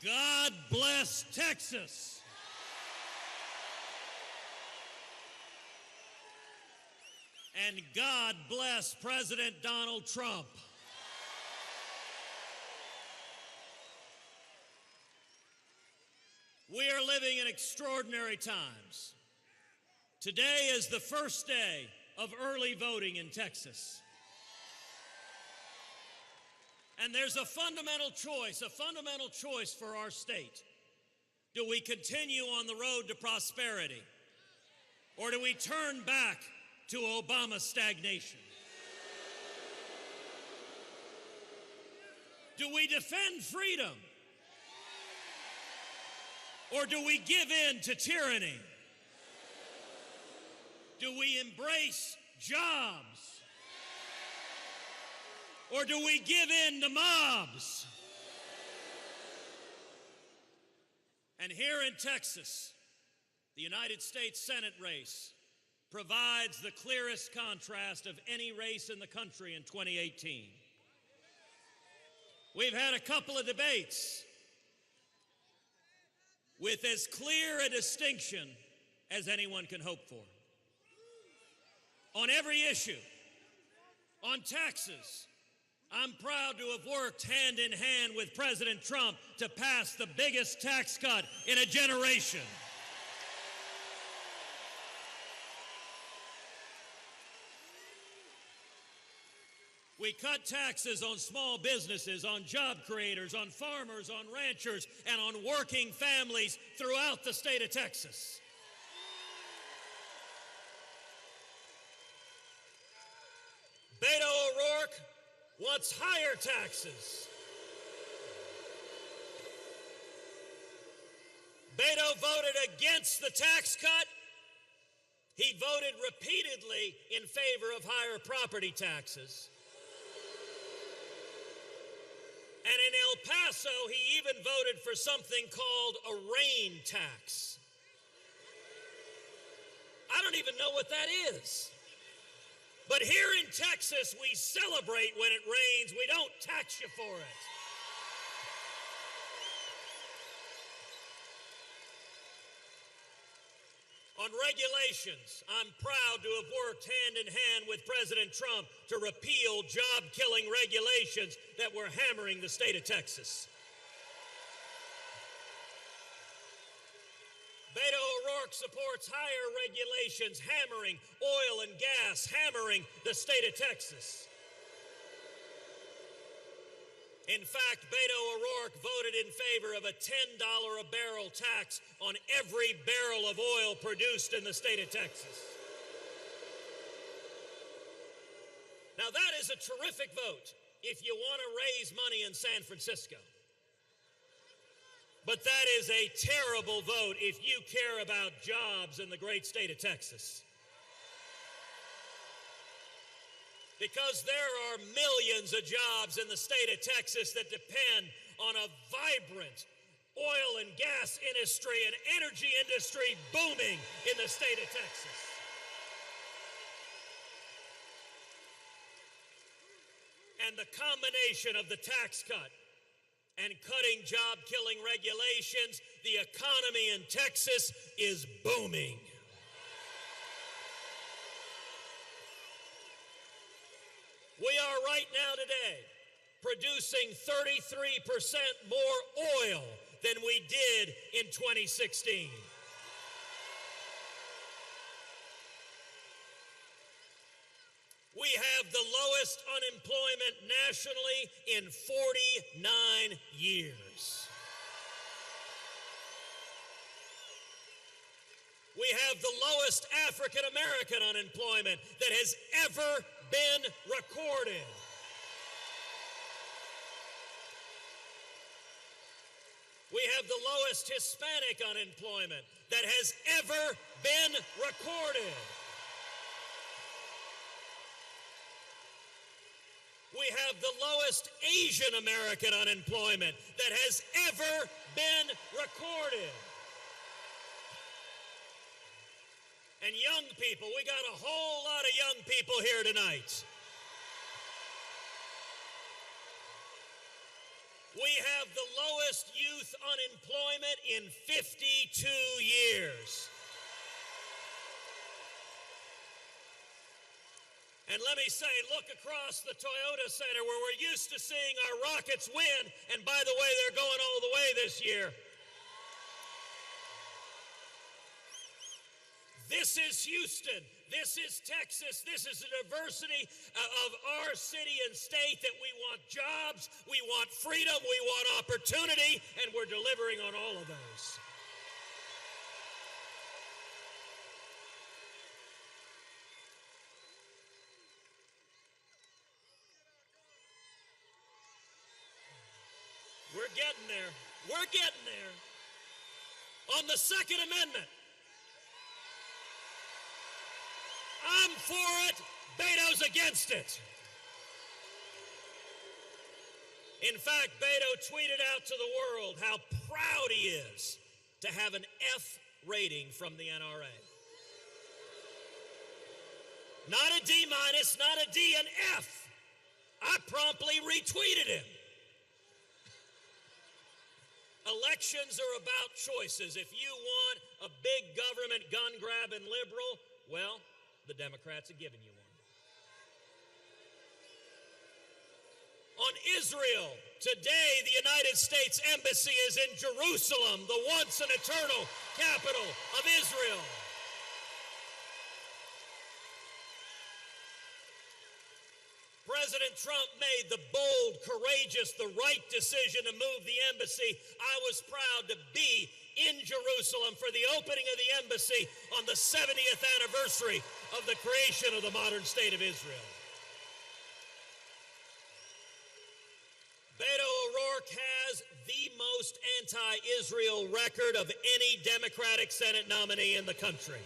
God bless Texas. And God bless President Donald Trump. We are living in extraordinary times. Today is the first day of early voting in Texas. And there's a fundamental choice for our state. Do we continue on the road to prosperity? Or do we turn back to Obama stagnation? Do we defend freedom? Or do we give in to tyranny? Do we embrace jobs? Or do we give in to mobs? And here in Texas, the United States Senate race provides the clearest contrast of any race in the country in 2018. We've had a couple of debates with as clear a distinction as anyone can hope for. On every issue, on taxes, I'm proud to have worked hand in hand with President Trump to pass the biggest tax cut in a generation. We cut taxes on small businesses, on job creators, on farmers, on ranchers, and on working families throughout the state of Texas. Beto O'Rourke wants higher taxes. Beto voted against the tax cut. He voted repeatedly in favor of higher property taxes. And in El Paso, he even voted for something called a rain tax. I don't even know what that is. But here in Texas, we celebrate when it rains. We don't tax you for it. On regulations, I'm proud to have worked hand in hand with President Trump to repeal job-killing regulations that were hammering the state of Texas. Beto O'Rourke supports higher regulations hammering oil and gas, hammering the state of Texas. In fact, Beto O'Rourke voted in favor of a $10 a barrel tax on every barrel of oil produced in the state of Texas. Now that is a terrific vote if you want to raise money in San Francisco. But that is a terrible vote if you care about jobs in the great state of Texas. Because there are millions of jobs in the state of Texas that depend on a vibrant oil and gas industry and energy industry booming in the state of Texas. And the combination of the tax cut and cutting job-killing regulations, the economy in Texas is booming. We are right now today producing 33% more oil than we did in 2016. We have the lowest unemployment nationally in 49 years. We have the lowest African American unemployment that has ever been recorded. We have the lowest Hispanic unemployment that has ever been recorded. We have the lowest Asian American unemployment that has ever been recorded. And young people, we got a whole lot of young people here tonight. We have the lowest youth unemployment in 52 years. And let me say, look across the Toyota Center where we're used to seeing our Rockets win, and by the way, they're going all the way this year. This is Houston. This is Texas. This is the diversity of our city and state that we want jobs, we want freedom, we want opportunity, and we're delivering on all of those. We're getting there. We're getting there. On the Second Amendment, I'm for it, Beto's against it. In fact, Beto tweeted out to the world how proud he is to have an F rating from the NRA. Not a D minus, not a D, an F. I promptly retweeted him. Elections are about choices. If you want a big government gun-grabbing liberal, well, the Democrats have given you one. On Israel, today the United States Embassy is in Jerusalem, the once and eternal capital of Israel. President Trump made the bold, courageous, the right decision to move the embassy. I was proud to be in Jerusalem for the opening of the embassy on the 70th anniversary of the creation of the modern state of Israel. Beto O'Rourke has the most anti-Israel record of any Democratic Senate nominee in the country.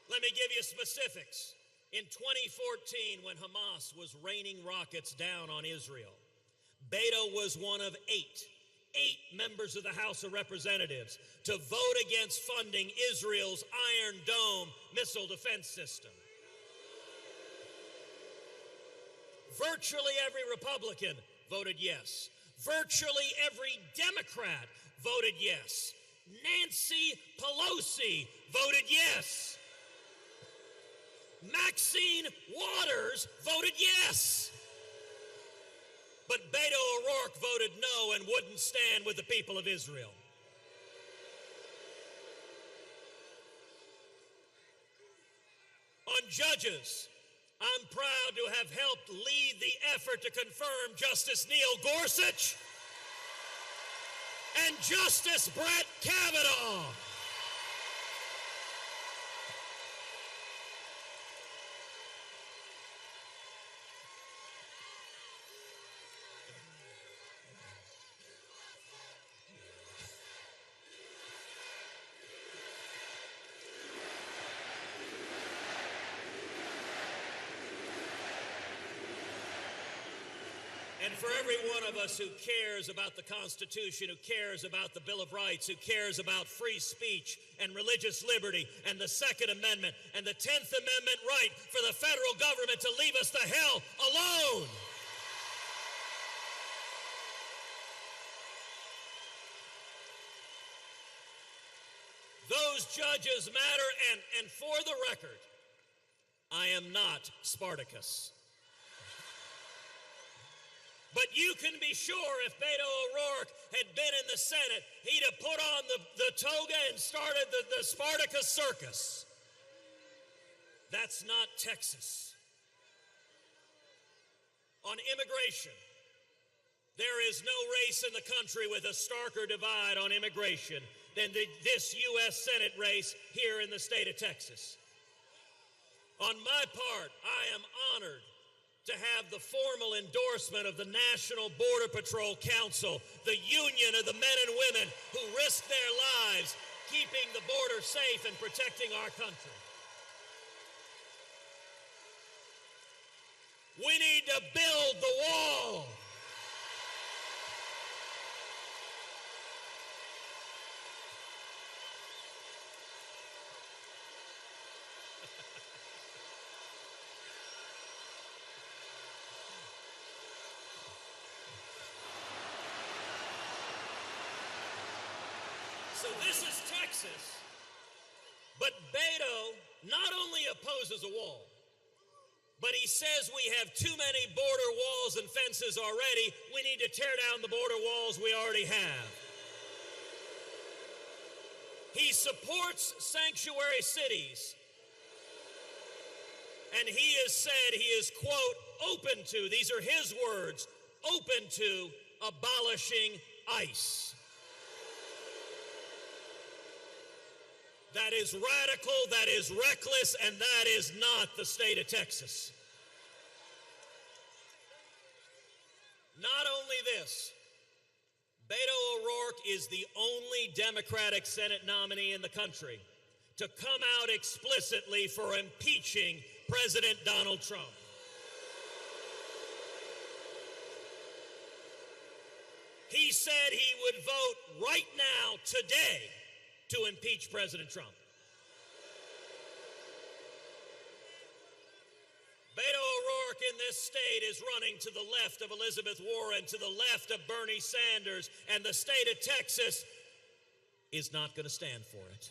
Let me give you specifics. In 2014, when Hamas was raining rockets down on Israel, Beto was one of eight members of the House of Representatives to vote against funding Israel's Iron Dome missile defense system. Virtually every Republican voted yes. Virtually every Democrat voted yes. Nancy Pelosi voted yes. Maxine Waters voted yes. But Beto O'Rourke voted no and wouldn't stand with the people of Israel. On judges, I'm proud to have helped lead the effort to confirm Justice Neil Gorsuch and Justice Brett Kavanaugh. And for every one of us who cares about the Constitution, who cares about the Bill of Rights, who cares about free speech and religious liberty and the Second Amendment and the 10th Amendment right for the federal government to leave us the hell alone. Those judges matter, and for the record, I am not Spartacus. But you can be sure if Beto O'Rourke had been in the Senate, he'd have put on the toga and started the Spartacus circus. That's not Texas. On immigration, there is no race in the country with a starker divide on immigration than this U.S. Senate race here in the state of Texas. On my part, I am honored to have the formal endorsement of the National Border Patrol Council, the union of the men and women who risk their lives keeping the border safe and protecting our country. We need to build the wall. So this is Texas, but Beto not only opposes a wall, but he says we have too many border walls and fences already. We need to tear down the border walls we already have. He supports sanctuary cities. And he has said he is, quote, open to, these are his words, open to abolishing ICE. That is radical, that is reckless, and that is not the state of Texas. Not only this, Beto O'Rourke is the only Democratic Senate nominee in the country to come out explicitly for impeaching President Donald Trump. He said he would vote right now, today, to impeach President Trump. Beto O'Rourke in this state is running to the left of Elizabeth Warren, to the left of Bernie Sanders, and the state of Texas is not going to stand for it.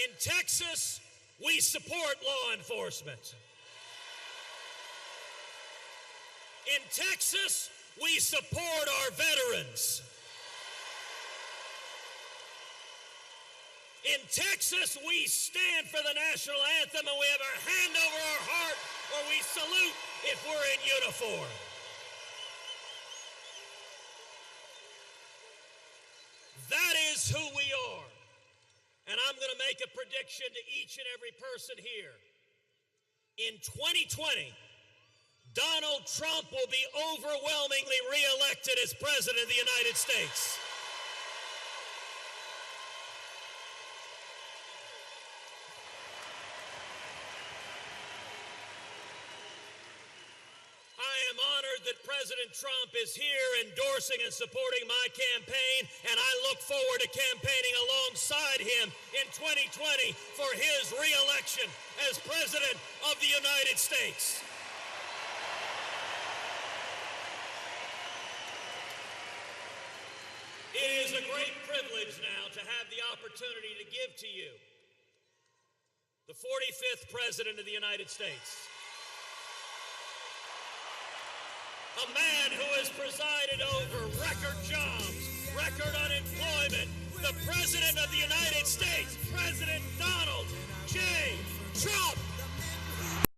In Texas, we support law enforcement. In Texas, we support our veterans. In Texas, we stand for the national anthem and we have our hand over our heart or we salute if we're in uniform. That is who we are. And I'm going to make a prediction to each and every person here. In 2020, Donald Trump will be overwhelmingly reelected as President of the United States. I am honored that President Trump is here endorsing and supporting my campaign, and I look forward to campaigning alongside him in 2020 for his reelection as President of the United States. It is a great privilege now to have the opportunity to give to you the 45th President of the United States. A man who has presided over record jobs,